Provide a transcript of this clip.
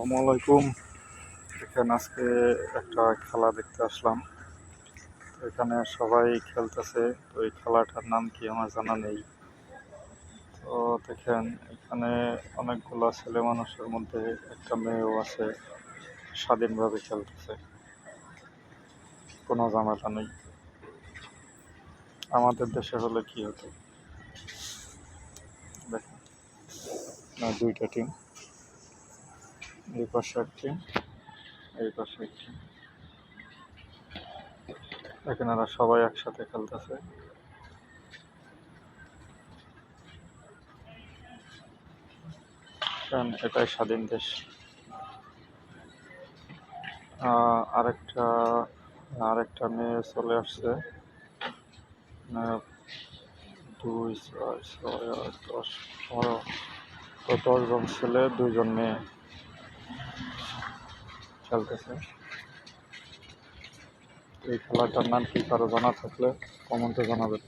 আসসালামু আলাইকুম। এখানে আজকে একটা খেলা দেখতে আসলাম। এখানে সবাই খেলতেছে। তো এই খেলাটার নাম কি আমার জানা নেই। তো দেখেন এখানে অনেকগুলো ছেলে মানুষের মধ্যে একটা মেয়েও আছে, স্বাধীনভাবে খেলতেছে, কোনো ঝামেলা নেই। আমাদের দেশে হলে কি হতো দেখেন, না দুইটা টিম, এই পাশে এক টিম, এই পাশে এক টিম, এখানে এরা সবাই একসাথে খেলতেছে। কারণ এটাই স্বাধীন দেশ। আরেকটা আরেকটা মেয়ে চলে আসছে। আহ, 2, 6, 6, 8, 10, 15, তো 10জন ছেলে 2জন মেয়ে খেলতেছে। এই খেলাটার নাম কি কারো জানা থাকলে কমেন্টে জানাবেন।